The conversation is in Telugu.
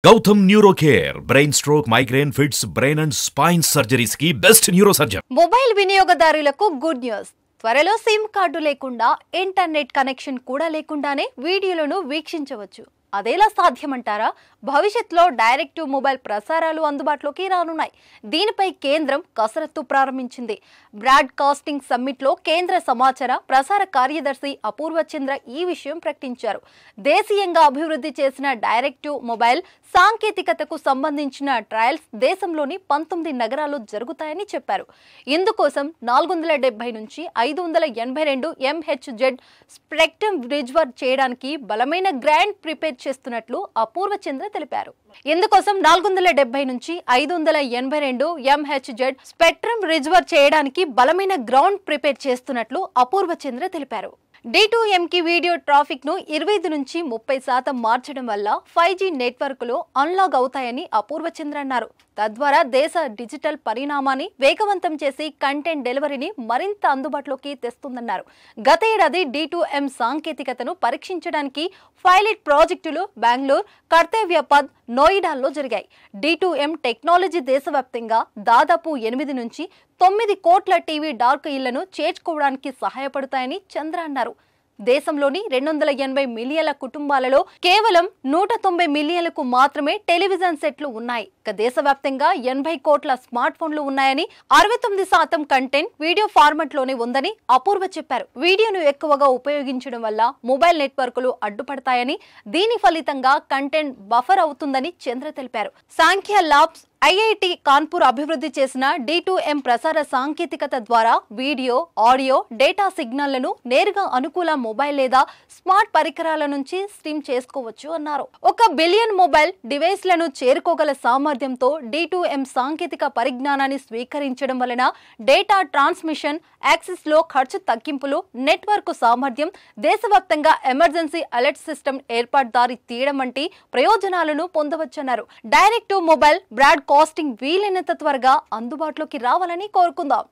Gautam NeuroCare, brain stroke, migraine, fits, brain and spine surgeries की best neurosurgeon. మొబైల్ వినియోగదారులకు గుడ్ న్యూస్. త్వరలో సిమ్ కార్డు లేకుండా ఇంటర్నెట్ కనెక్షన్ కూడా లేకుండానే వీడియోలను వీక్షించవచ్చు. అదేలా సాధ్యమంటారా? భవిష్యత్తులో డైరెక్ట్ మొబైల్ ప్రసారాలు అందుబాటులోకి రానున్నాయి. దీనిపై కేంద్రం కసరత్తు ప్రారంభించింది. బ్రాడ్కాస్టింగ్ సమ్మిట్లో కేంద్ర సమాచార ప్రసార కార్యదర్శి అపూర్వ చంద్ర ఈ విషయం ప్రకటించారు. దేశీయంగా అభివృద్ధి చేసిన డైరెక్ట్ మొబైల్ సాంకేతికతకు సంబంధించిన ట్రయల్స్ దేశంలోని 19 నగరాల్లో జరుగుతాయని చెప్పారు. ఇందుకోసం 470 నుంచి 582 MHz స్పెక్ట్రమ్ రిజర్వ్ చేయడానికి బలమైన గ్రాండ్ ప్రిపేర్ చేస్తున్నట్లు అపూర్వ చంద్ర తెలిపారు. ఇందుకోసం 470 నుంచి 582 MHz స్పెక్ట్రమ్ రిజర్వ్ చేయడానికి బలమైన గ్రౌండ్ ప్రిపేర్ చేస్తున్నట్లు అపూర్వ చంద్ర తెలిపారు. D2M కి వీడియో ట్రాఫిక్ ను 25 నుంచి 30% మార్చడం వల్ల 5G నెట్వర్క్లు అన్లాక్ అవుతాయని అపూర్వ చంద్ర అన్నారు. తద్వారా దేశ డిజిటల్ పరిణామాన్ని వేగవంతం చేసి కంటెంట్ డెలివరీని మరింత అందుబాటులోకి తెస్తుందన్నారు. గత ఏడాది D2M సాంకేతికతను పరీక్షించడానికి పైలట్ ప్రాజెక్టులు బెంగళూరు, కర్తవ్యపథ్, నోయిడాల్లో జరిగాయి. D2M టెక్నాలజీ దేశవ్యాప్తంగా దాదాపు 8 నుంచి 9 కోట్ల టీవీ డార్క్ ఇళ్లను చేర్చుకోవడానికి సహాయపడతాయని చంద్ర అన్నారు. దేశంలోని 280 మిలియన్ల కుటుంబాలలో కేవలం 190 మిలియన్లకు మాత్రమే టెలివిజన్ సెట్లు ఉన్నాయి. దేశవ్యాప్తంగా 80 కోట్ల స్మార్ట్ ఫోన్లు ఉన్నాయని, 69% కంటెంట్ వీడియో ఫార్మాట్ లోనే ఉందని అపూర్వ చెప్పారు. వీడియోను ఎక్కువగా ఉపయోగించడం వల్ల మొబైల్ నెట్వర్క్లు అడ్డుపడతాయని, దీని ఫలితంగా కంటెంట్ బఫర్ అవుతుందని చంద్ర తెలిపారు. సాంఖ్య ల్యాబ్స్, IIT కాన్పూర్ అభివృద్ధి చేసిన D2M ప్రసార సాంకేతికత ద్వారా వీడియో, ఆడియో, డేటా సిగ్నల్లను నేరుగా అనుకూల మొబైల్ లేదా స్మార్ట్ పరికరాల నుంచి స్ట్రీమ్ చేసుకోవచ్చు అన్నారు. 1 బిలియన్ మొబైల్ డివైస్లను చేరుకోగల సామర్థ్యంతో D2M సాంకేతిక పరిజ్ఞానాన్ని స్వీకరించడం వలన డేటా ట్రాన్స్మిషన్, యాక్సెస్ లో ఖర్చు తగ్గింపులు, నెట్వర్క్ సామర్థ్యం, దేశవ్యాప్తంగా ఎమర్జెన్సీ అలర్ట్ సిస్టమ్ ఏర్పాటు దారి తీయడం వంటి ప్రయోజనాలను పొందవచ్చన్నారు. డైరెక్ట్ మొబైల్ బ్రాడ్కాస్టింగ్ వీలైనంత త్వరగా అందుబాటులోకి రావాలని కోరుకుందాం.